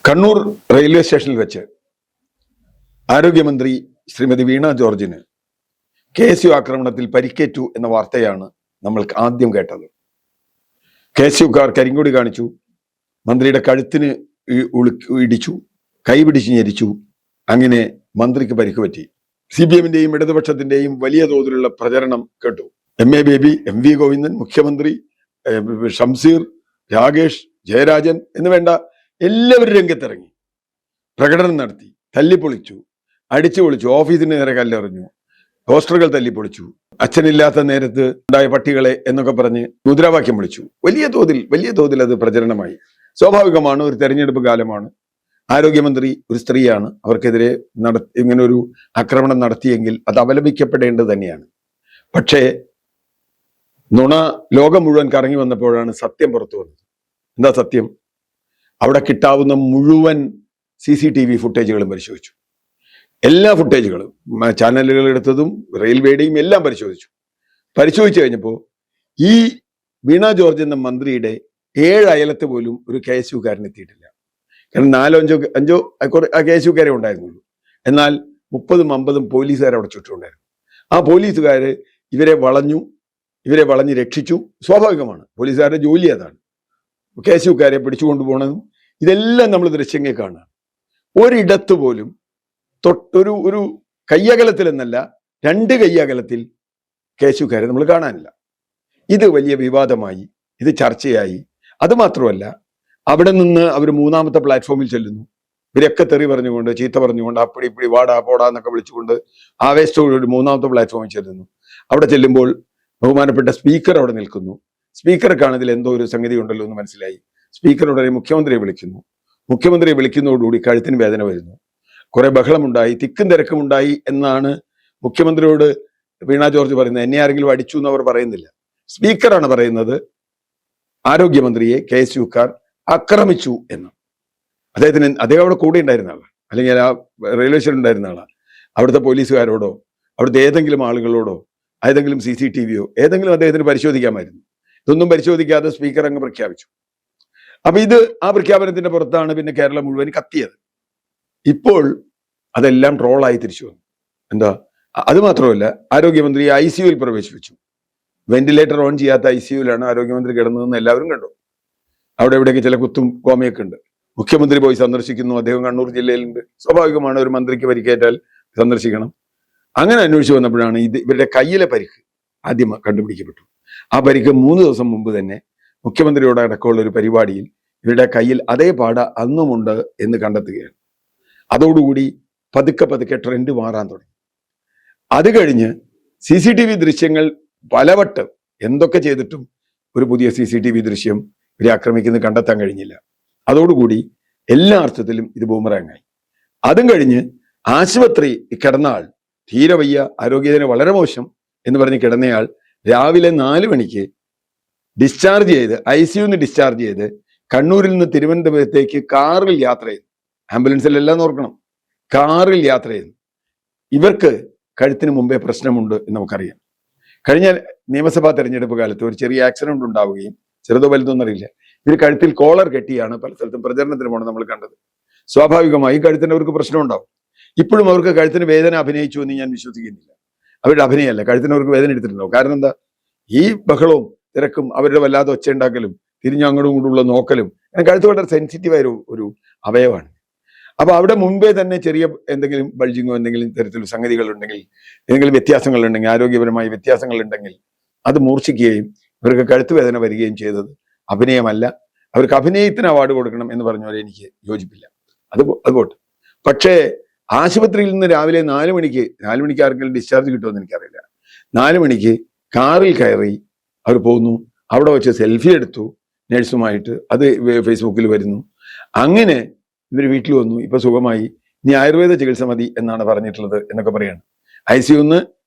Kannur railway സ്റ്റേഷനിൽ വെച്ച് ആരോഗ്യമന്ത്രി ശ്രീമതി വീണ ജോർജിന് KSU ആക്രമണത്തിൽ പരിക്കേറ്റു എന്ന വാർത്തയാണ് നമ്മൾ ആദ്യം കേട്ടത്. KSUക്കാർ കരിങ്കൊടി കാണിച്ചു, മന്ത്രിയുടെ കഴുത്തിന് ഇടിച്ചു, കൈപിടിച്ച് ഞെരിച്ചു. അങ്ങനെ മന്ത്രിക്ക് പരിക്ക് പറ്റി. CPM-ന്റെയും ഇടതുപക്ഷത്തിന്റെയും വലിയ തോതിലുള്ള പ്രചരണം കേട്ടു. MA ബേബി, MV ഗോവിന്ദൻ, മുഖ്യമന്ത്രി ഷംസീർ, രാകേഷ്, ജയരാജൻ എന്ന് വേണ്ട എല്ലാവരും രംഗത്തിറങ്ങി പ്രകടനം നടത്തി, തല്ലിപ്പൊളിച്ചു, അടിച്ചു പൊളിച്ചു, ഓഫീസിന് നേരെ കല്ലെറിഞ്ഞു, പോസ്റ്ററുകൾ തല്ലിപ്പൊളിച്ചു, അച്ഛനില്ലാത്ത നേരത്ത് ഉണ്ടായ പട്ടികളെ എന്നൊക്കെ പറഞ്ഞ് മുദ്രാവാക്യം വിളിച്ചു. വലിയ തോതിൽ അത് പ്രചരണമായി. സ്വാഭാവികമാണ്, ഒരു തെരഞ്ഞെടുപ്പ് കാലമാണ്. ആരോഗ്യമന്ത്രി ഒരു സ്ത്രീയാണ്. അവർക്കെതിരെ ഇങ്ങനെ ഒരു ആക്രമണം നടത്തിയെങ്കിൽ അത് അപലപിക്കപ്പെടേണ്ടത് തന്നെയാണ്. പക്ഷേ നുണ ലോകം മുഴുവൻ കറങ്ങി വന്നപ്പോഴാണ് സത്യം പുറത്തു വന്നത്. എന്താ സത്യം? അവിടെ കിട്ടാവുന്ന മുഴുവൻ CCTV ഫുട്ടേജുകളും പരിശോധിച്ചു. എല്ലാ ഫുട്ടേജുകളും ചാനലുകൾ എടുത്തതും റെയിൽവേയുടെയും എല്ലാം പരിശോധിച്ചു കഴിഞ്ഞപ്പോൾ ഈ വീണ ജോർജ് എന്ന മന്ത്രിയുടെ 7 അയലത്ത് പോലും ഒരു KSUക്കാരൻ എത്തിയിട്ടില്ല. കാരണം 4-5 KSUക്കാരെ ഉണ്ടായിരുന്നുള്ളൂ. എന്നാൽ 30-50 പോലീസുകാർ അവിടെ ചുറ്റുമുണ്ടായിരുന്നു. ആ പോലീസുകാര് ഇവരെ വളഞ്ഞ് രക്ഷിച്ചു. സ്വാഭാവികമാണ്, പോലീസുകാരുടെ ജോലി അതാണ്. KSUക്കാരെ പിടിച്ചുകൊണ്ടുപോകണതും ഇതെല്ലാം നമ്മൾ ദൃശ്യങ്ങൾ കാണാം. ഒരിടത്ത് പോലും ഒരു കയ്യകലത്തിൽ എന്നല്ല, 2 കയ്യകലത്തിൽ KSUക്കാരെ നമ്മൾ കാണാനില്ല. ഇത് വലിയ വിവാദമായി, ഇത് ചർച്ചയായി. അത് മാത്രമല്ല, അവിടെ നിന്ന് അവർ 3ാമത്തെ പ്ലാറ്റ്ഫോമിൽ ചെല്ലുന്നു. ഇവരൊക്കെ തെറി പറഞ്ഞുകൊണ്ട്, ചീത്ത പറഞ്ഞുകൊണ്ട്, അപ്പടി ഇപ്പടി വാടാ പോടാ എന്നൊക്കെ വിളിച്ചുകൊണ്ട് ആവേശത്തോടുകൂടി 3ാമത്തെ പ്ലാറ്റ്ഫോമിൽ ചെല്ലുന്നു. അവിടെ ചെല്ലുമ്പോൾ ബഹുമാനപ്പെട്ട സ്പീക്കർ അവിടെ നിൽക്കുന്നു. സ്പീക്കർക്കാണ് ഇതിൽ എന്തോ ഒരു സംഗതി ഉണ്ടല്ലോ എന്ന് മനസ്സിലായി. സ്പീക്കർ ഉടനെ മുഖ്യമന്ത്രിയെ വിളിക്കുന്നു. മുഖ്യമന്ത്രിയെ വിളിക്കുന്നതോടുകൂടി കഴുത്തിന് വേദന വരുന്നു. കുറെ ബഹളമുണ്ടായി, തിക്കും തിരക്കുമുണ്ടായി എന്നാണ് മുഖ്യമന്ത്രിയോട് വീണ ജോർജ് പറയുന്നത്. എന്നെ ആരെങ്കിലും അടിച്ചു എന്ന് അവർ പറയുന്നില്ല. സ്പീക്കറാണ് പറയുന്നത് ആരോഗ്യമന്ത്രിയെ KSUക്കാർ ആക്രമിച്ചു എന്ന്. അദ്ദേഹം അവിടെ കൂടെ ഉണ്ടായിരുന്ന ആളാണ്, അല്ലെങ്കിൽ ആ റെയിൽവേ സ്റ്റേഷൻ ഉണ്ടായിരുന്ന ആളാണ്. അവിടുത്തെ പോലീസുകാരോടോ അവിടുത്തെ ഏതെങ്കിലും ആളുകളോടോ ഏതെങ്കിലും CCTVയോ ഏതെങ്കിലും അദ്ദേഹത്തിന് പരിശോധിക്കാമായിരുന്നു. ഇതൊന്നും പരിശോധിക്കാതെ സ്പീക്കർ അങ്ങ് പ്രഖ്യാപിച്ചു. അപ്പൊ ആ പ്രഖ്യാപനത്തിന്റെ പുറത്താണ് പിന്നെ കേരളം മുഴുവൻ കത്തിയത്. ഇപ്പോൾ അതെല്ലാം ട്രോളായി തിരിച്ചു വന്നു. എന്താ? അത് മാത്രമല്ല, ആരോഗ്യമന്ത്രി ICUവിൽ പ്രവേശിപ്പിച്ചു. വെന്റിലേറ്റർ ഓൺ ചെയ്യാത്ത ICUവിലാണ് ആരോഗ്യമന്ത്രി കിടന്നതെന്ന് എല്ലാവരും കണ്ടു. അവിടെ എവിടെയൊക്കെ ചില കുത്തും കോമയൊക്കെ ഉണ്ട്. മുഖ്യമന്ത്രി പോയി സന്ദർശിക്കുന്നു. അദ്ദേഹം കണ്ണൂർ ജില്ലയിലുണ്ട്. സ്വാഭാവികമാണ്, ഒരു മന്ത്രിക്ക് പരിക്കേറ്റാൽ സന്ദർശിക്കണം. അങ്ങനെ അന്വേഷിച്ചു വന്നപ്പോഴാണ് ഇവരുടെ കയ്യിലെ പരിക്ക് ആദ്യം കണ്ടുപിടിക്കപ്പെട്ടു. ആ പരിക്ക് 3 ദിവസം മുമ്പ് തന്നെ മുഖ്യമന്ത്രിയോട് അടക്കമുള്ള ഒരു പരിപാടിയിൽ ഇവരുടെ കയ്യിൽ അതേ പാട അന്നുമുണ്ട് എന്ന് കണ്ടെത്തുകയാണ്. അതോടുകൂടി പതുക്കെ ട്രെൻഡ് മാറാൻ തുടങ്ങി. അത് കഴിഞ്ഞ് CCTV ദൃശ്യങ്ങൾ പലവട്ടം എന്തൊക്കെ ചെയ്തിട്ടും ഒരു പുതിയ CCTV ദൃശ്യം ഇവരെ ആക്രമിക്കുന്നത് കണ്ടെത്താൻ കഴിഞ്ഞില്ല. അതോടുകൂടി എല്ലാ അർത്ഥത്തിലും ഇത് ബൂമറാങ്ങായി. അതും കഴിഞ്ഞ് ആശുപത്രി കിടന്ന ആൾ, തീരെ വയ്യ, ആരോഗ്യത്തിന് വളരെ മോശം എന്ന് പറഞ്ഞ് കിടന്നയാൾ രാവിലെ 4 മണിക്ക് ഡിസ്ചാർജ് ചെയ്ത് ICUന്ന് ഡിസ്ചാർജ് ചെയ്ത് കണ്ണൂരിൽ നിന്ന് തിരുവനന്തപുരത്തേക്ക് കാറിൽ യാത്ര ചെയ്തു. ആംബുലൻസിലെല്ലാം ഓർക്കണം, കാറിൽ യാത്ര ചെയ്തു. ഇവർക്ക് കഴുത്തിന് മുമ്പേ പ്രശ്നമുണ്ട് എന്ന് നമുക്കറിയാം. കഴിഞ്ഞ നിയമസഭാ തെരഞ്ഞെടുപ്പ് കാലത്ത് ഒരു ചെറിയ ആക്സിഡന്റ് ഉണ്ടാവുകയും, ചെറുതോ വലുതോ എന്നറിയില്ല, ഇവർ കഴുത്തിൽ കോളർ കെട്ടിയാണ് പല സ്ഥലത്തും പ്രചരണത്തിന് പോകണം നമ്മൾ കണ്ടത്. സ്വാഭാവികമായി കഴുത്തിന് അവർക്ക് പ്രശ്നം ഉണ്ടാവും. ഇപ്പോഴും അവർക്ക് കഴുത്തിന് വേദന അഭിനയിച്ചു എന്ന് ഞാൻ വിശ്വസിക്കുന്നില്ല. അവരുടെ അഭിനയമല്ല, കഴുത്തിന് അവർക്ക് വേദന എടുത്തിട്ടുണ്ടാവും. കാരണം എന്താ? ഈ ബഹളവും തിരക്കും അവരുടെ വല്ലാതെ ഒച്ച ഉണ്ടാക്കലും തിരിഞ്ഞങ്ങോട്ടും ഇങ്ങോട്ടുള്ള നോക്കലും. കഴുത്ത് വളരെ സെൻസിറ്റീവായ ഒരു അവയവമാണ്. അപ്പൊ അവിടെ മുൻപേ തന്നെ ചെറിയ എന്തെങ്കിലും ബൾജിങ്ങോ എന്തെങ്കിലും തരത്തിലുള്ള സംഗതികൾ ഉണ്ടെങ്കിൽ, എന്തെങ്കിലും വ്യത്യാസങ്ങൾ ഉണ്ടെങ്കിൽ, ആരോഗ്യപരമായ വ്യത്യാസങ്ങൾ ഉണ്ടെങ്കിൽ അത് മൂർച്ഛിക്കുകയും ഇവർക്ക് കഴുത്ത് വേദന വരികയും ചെയ്തത് അഭിനയമല്ല. അവർക്ക് അഭിനയത്തിന് അവാർഡ് കൊടുക്കണം എന്ന് പറഞ്ഞാൽ എനിക്ക് യോജിപ്പില്ല. അതുപോട്ടെ. പക്ഷേ ആശുപത്രിയിൽ നിന്ന് രാവിലെ 4 മണിക്ക് ആർക്കെങ്കിലും ഡിസ്ചാർജ് കിട്ടുമെന്ന് എനിക്കറിയില്ല. 4 മണിക്ക് കാറിൽ കയറി അവർ പോകുന്നു. അവിടെ വെച്ച് സെൽഫി എടുത്തു നഴ്സുമായിട്ട്. അത് ഫേസ്ബുക്കിൽ വരുന്നു. അങ്ങനെ ഇവർ വീട്ടിൽ വന്നു. ഇപ്പൊ സുഖമായി, ഇനി ആയുർവേദ ചികിത്സ മതി എന്നാണ് പറഞ്ഞിട്ടുള്ളത് എന്നൊക്കെ പറയാണ്. ICUന്ന്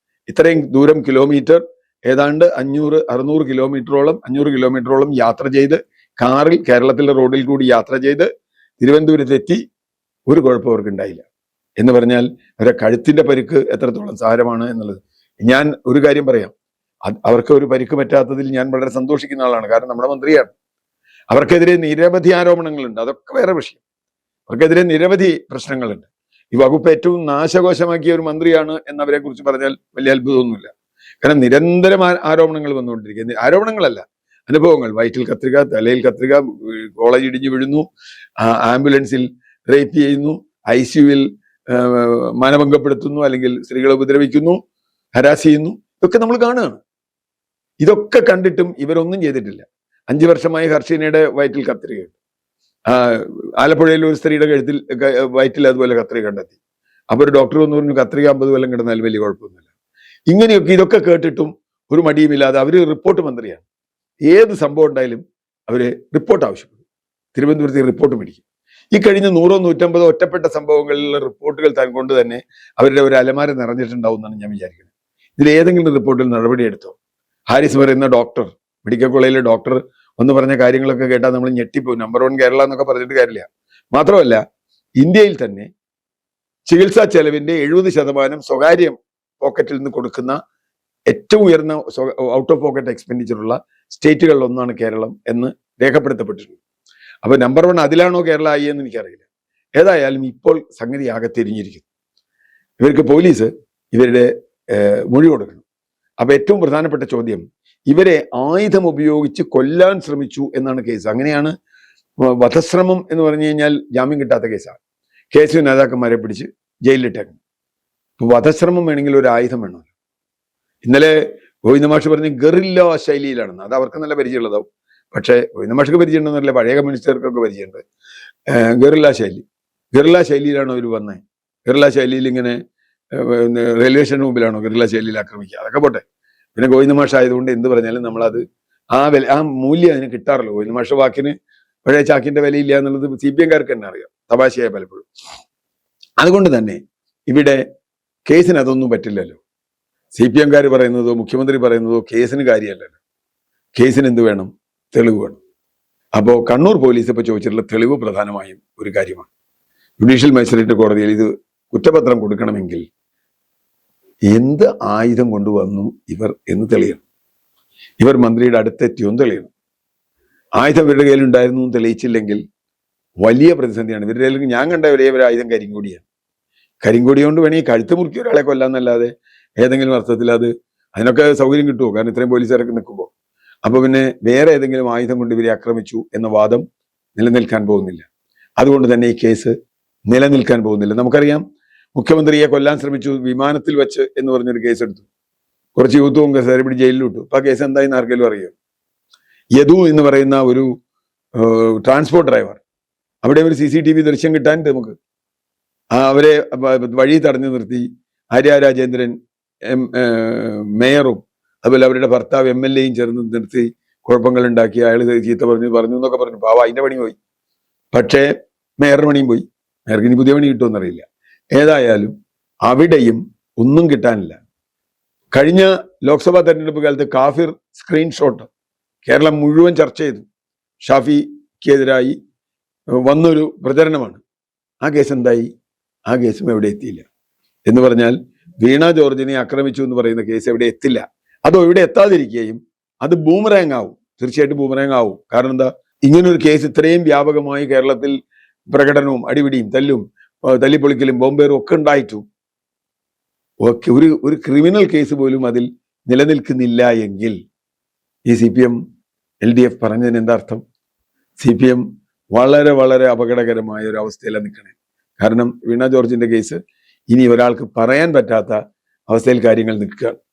ഇത്രയും ദൂരം കിലോമീറ്റർ, ഏതാണ്ട് 500-600 കിലോമീറ്ററോളം യാത്ര ചെയ്ത് കാറിൽ കേരളത്തിലെ റോഡിൽ കൂടി യാത്ര ചെയ്ത് തിരുവനന്തപുരത്തെത്തി. ഒരു കുഴപ്പം അവർക്ക് ഉണ്ടായില്ല. എന്ന് പറഞ്ഞാൽ അവരുടെ കഴുത്തിന്റെ പരിക്ക് എത്രത്തോളം സാരമാണ് എന്നുള്ളത്. ഞാൻ ഒരു കാര്യം പറയാം, അവർക്ക് ഒരു പരിക്ക് പറ്റാത്തതിൽ ഞാൻ വളരെ സന്തോഷിക്കുന്ന ആളാണ്. കാരണം നമ്മുടെ മന്ത്രിയാണ്. അവർക്കെതിരെ നിരവധി ആരോപണങ്ങളുണ്ട്, അതൊക്കെ വേറെ വിഷയം. അവർക്കെതിരെ നിരവധി പ്രശ്നങ്ങളുണ്ട്. ഈ വകുപ്പ് ഏറ്റവും നാശകോശമാക്കിയ ഒരു മന്ത്രിയാണ് എന്നവരെ കുറിച്ച് പറഞ്ഞാൽ വലിയ അത്ഭുതമൊന്നുമില്ല. കാരണം നിരന്തരം ആരോപണങ്ങൾ വന്നുകൊണ്ടിരിക്കുക. ആരോപണങ്ങളല്ല, അനുഭവങ്ങൾ. വയറ്റിൽ കത്രിക, തലയിൽ കത്രിക, കോളേജ് ഇടിഞ്ഞു വീഴുന്നു, ആംബുലൻസിൽ റേപ്പ് ചെയ്യുന്നു, ICUവിൽ മാനഭംഗപ്പെടുത്തുന്നു, അല്ലെങ്കിൽ സ്ത്രീകളെ ഉപദ്രവിക്കുന്നു, ഹരാസ് ചെയ്യുന്നു. ഇതൊക്കെ നമ്മൾ കാണുകയാണ്. ഇതൊക്കെ കണ്ടിട്ടും ഇവരൊന്നും ചെയ്തിട്ടില്ല. 5 വർഷമായി ഹർഷീനയുടെ വയറ്റിൽ കത്രികയുണ്ട്. ആലപ്പുഴയിൽ ഒരു സ്ത്രീയുടെ വയറ്റിൽ അതുപോലെ കത്രിക കണ്ടെത്തി. അപ്പൊ ഒരു ഡോക്ടർ വന്നു പറഞ്ഞു കത്രിക 50 കൊല്ലം കിടന്നാൽ വലിയ കുഴപ്പമൊന്നുമില്ല. ഇതൊക്കെ കേട്ടിട്ടും ഒരു മടിയുമില്ലാതെ അവര് റിപ്പോർട്ട് മന്ത്രിയാണ്. ഏത് സംഭവം ഉണ്ടായാലും അവര് റിപ്പോർട്ട് ആവശ്യപ്പെടും. തിരുവനന്തപുരത്ത് റിപ്പോർട്ട് മേടിക്കും. ഈ കഴിഞ്ഞ 100-150 ഒറ്റപ്പെട്ട സംഭവങ്ങളിലെ റിപ്പോർട്ടുകൾ കൊണ്ട് തന്നെ അവരുടെ ഒരു അലമാര നിറഞ്ഞിട്ടുണ്ടാവും എന്നാണ് ഞാൻ വിചാരിക്കുന്നത്. ഇതിൽ ഏതെങ്കിലും റിപ്പോർട്ടിൽ നടപടിയെടുത്തോ? ഹാരിസ് പറയുന്ന ഡോക്ടർ, മെഡിക്കൽ കോളേജിലെ ഡോക്ടർ ഒന്ന് പറഞ്ഞ കാര്യങ്ങളൊക്കെ കേട്ടാൽ നമ്മൾ ഞെട്ടിപ്പോവും. നമ്പർ 1 കേരള എന്നൊക്കെ പറഞ്ഞിട്ട് കാര്യമില്ല. മാത്രമല്ല, ഇന്ത്യയിൽ തന്നെ ചികിത്സാ ചെലവിന്റെ 70% സ്വകാര്യ പോക്കറ്റിൽ നിന്ന് കൊടുക്കുന്ന ഏറ്റവും ഉയർന്ന ഔട്ട് ഓഫ് പോക്കറ്റ് എക്സ്പെൻഡിച്ചർ ഉള്ള സ്റ്റേറ്റുകളിൽ ഒന്നാണ് കേരളം എന്ന് രേഖപ്പെടുത്തപ്പെട്ടിട്ടുണ്ട്. അപ്പൊ നമ്പർ 1 അതിലാണോ കേരള ആയി എന്ന് എനിക്കറിയില്ല. ഏതായാലും ഇപ്പോൾ സംഗതി ആകെ തിരിഞ്ഞിരിക്കുന്നു. ഇവർക്ക് പോലീസ് ഇവരുടെ മൊഴി കൊടുക്കണം. അപ്പൊ ഏറ്റവും പ്രധാനപ്പെട്ട ചോദ്യം, ഇവരെ ആയുധം ഉപയോഗിച്ച് കൊല്ലാൻ ശ്രമിച്ചു എന്നാണ് കേസ്. അങ്ങനെയാണ് വധശ്രമം എന്ന് പറഞ്ഞു കഴിഞ്ഞാൽ ജാമ്യം കിട്ടാത്ത കേസാണ്. KSU നേതാക്കന്മാരെ പിടിച്ച് ജയിലിലിട്ടേക്കണം. അപ്പൊ വധശ്രമം വേണമെങ്കിൽ ഒരു ആയുധം വേണമല്ലോ. ഇന്നലെ ഗോവിന്ദ മാഷ് പറഞ്ഞ് ഗറില്ല ശൈലിയിലാണെന്ന്. അത് അവർക്ക് നല്ല പരിചയമുള്ളതാവും. പക്ഷേ ഗോവിന്ദ മാഷ്ക്ക് പരിചയമുണ്ടെന്നല്ല, പഴയ കമ്മ്യൂണിസ്റ്റുകാർക്കൊക്കെ പരിചയമുണ്ട്. ഗറില്ല ശൈലിയിലാണ് അവർ വന്നത്. ഗറില്ല ശൈലിയിൽ ഇങ്ങനെ റെയിൽവേ സ്റ്റേഷന് മുമ്പിലാണോ ഗറില്ല ശൈലിയിൽ ആക്രമിക്കുക? അതൊക്കെ പോട്ടെ. പിന്നെ ഗോവിന്ദ മാഷ് ആയതുകൊണ്ട് എന്ത് പറഞ്ഞാലും നമ്മളത് ആ മൂല്യം അതിന് കിട്ടാറില്ല. ഗോവിന്ദ മാഷ് വാക്കിന് പഴയ ചാക്കിന്റെ വിലയില്ല എന്നുള്ളത് CPM-കാർക്ക് തന്നെ അറിയാം, തമാശയായ പലപ്പോഴും. അതുകൊണ്ട് തന്നെ ഇവിടെ കേസിന് അതൊന്നും പറ്റില്ലല്ലോ. CPM-കാർ പറയുന്നതോ മുഖ്യമന്ത്രി പറയുന്നതോ കേസിന് കാര്യമല്ലല്ലോ. കേസിന് എന്ത് വേണം? തെളിവ് വേണം. അപ്പോൾ കണ്ണൂർ പോലീസ് ഇപ്പോൾ ചോദിച്ചിട്ടുള്ള തെളിവ് പ്രധാനമായും ഒരു കാര്യമാണ്. ജുഡീഷ്യൽ മജിസ്ട്രേറ്റ് കോടതിയിൽ ഇത് കുറ്റപത്രം കൊടുക്കണമെങ്കിൽ എന്ത് ആയുധം കൊണ്ടുവന്നു ഇവർ എന്ന് തെളിയണം. ഇവർ മന്ത്രിയുടെ അടുത്തെത്തിയോന്ന് തെളിയണം. ആയുധം ഇവരുടെ കയ്യിലുണ്ടായിരുന്നു എന്ന് തെളിയിച്ചില്ലെങ്കിൽ വലിയ പ്രതിസന്ധിയാണ്. ഇവരുടെ കയ്യിൽ ഞാൻ കണ്ട ഒരേ ഒരു ആയുധം കരിങ്കൊടിയാണ്. കരിങ്കൊടി കൊണ്ട് വേണമെങ്കിൽ കഴുത്ത് മുറുക്കി ഒരാളെ കൊല്ലാന്നല്ലാതെ ഏതെങ്കിലും അർത്ഥത്തിൽ അതിനൊക്കെ സൗകര്യം കിട്ടുമോ? കാരണം ഇത്രയും പോലീസുകാരൊക്കെ നിൽക്കുമ്പോൾ. അപ്പൊ പിന്നെ വേറെ ഏതെങ്കിലും ആയുധം കൊണ്ട് ഇവരെ ആക്രമിച്ചു എന്ന വാദം നിലനിൽക്കാൻ പോകുന്നില്ല. അതുകൊണ്ട് തന്നെ ഈ കേസ് നിലനിൽക്കാൻ പോകുന്നില്ല. നമുക്കറിയാം, മുഖ്യമന്ത്രിയെ കൊല്ലാൻ ശ്രമിച്ചു വിമാനത്തിൽ വെച്ച് എന്ന് പറഞ്ഞൊരു കേസ് എടുത്തു. കുറച്ച് യൂത്ത് കോൺഗ്രസ് പിടി ജയിലിൽ വിട്ടു. അപ്പൊ ആ കേസ് എന്തായെന്ന് ആർക്കെങ്കിലും അറിയാം? യദു എന്ന് പറയുന്ന ഒരു ട്രാൻസ്പോർട്ട് ഡ്രൈവർ, അവിടെ ഒരു CCTV ദൃശ്യം കിട്ടാനുണ്ട് നമുക്ക്. അവരെ വഴി തടഞ്ഞു നിർത്തി ആര്യ രാജേന്ദ്രൻ മേയറും അതുപോലെ അവരുടെ ഭർത്താവ് MLA-യും ചേർന്ന് നിർത്തി കുഴപ്പങ്ങൾ ഉണ്ടാക്കി. അയാൾ ചീത്ത പറഞ്ഞു എന്നൊക്കെ പറഞ്ഞു. പാവ അതിന്റെ പണി പോയി. പക്ഷേ മേയറുടെ പണിയും പോയി. മേയർക്ക് ഇനി പുതിയ പണി കിട്ടുമെന്നറിയില്ല. ഏതായാലും അവിടെയും ഒന്നും കിട്ടാനില്ല. കഴിഞ്ഞ ലോക്സഭാ തെരഞ്ഞെടുപ്പ് കാലത്ത് കാഫിർ സ്ക്രീൻഷോട്ട് കേരളം മുഴുവൻ ചർച്ച ചെയ്തു. ഷാഫിക്കെതിരായി വന്നൊരു പ്രചരണമാണ്. ആ കേസ് എന്തായി? ആ കേസും എവിടെ എത്തിയില്ല. എന്ന് പറഞ്ഞാൽ വീണ ജോർജിനെ ആക്രമിച്ചു എന്ന് പറയുന്ന കേസ് എവിടെ എത്തില്ല. അതോ ഇവിടെ എത്താതിരിക്കുകയും അത് ബൂമറാങ് ആവും. തീർച്ചയായിട്ടും ബൂമറാങ് ആവും. കാരണം എന്താ, ഇങ്ങനൊരു കേസ് ഇത്രയും വ്യാപകമായി കേരളത്തിൽ പ്രകടനവും അടിപിടിയും തല്ലിപ്പൊളിക്കലും ബോംബേറും ഒക്കെ ഉണ്ടായിട്ടു ഒരു ക്രിമിനൽ കേസ് പോലും അതിൽ നിലനിൽക്കുന്നില്ല എങ്കിൽ ഈ CPM LDF പറഞ്ഞതിന് എന്താ അർത്ഥം? CPM വളരെ വളരെ അപകടകരമായ ഒരു അവസ്ഥയിലാണ് നിൽക്കണേ. കാരണം വീണ ജോർജിന്റെ കേസ് ഇനി ഒരാൾക്ക് പറയാൻ പറ്റാത്ത അവസ്ഥയിൽ കാര്യങ്ങൾ നിൽക്കുകയാണ്.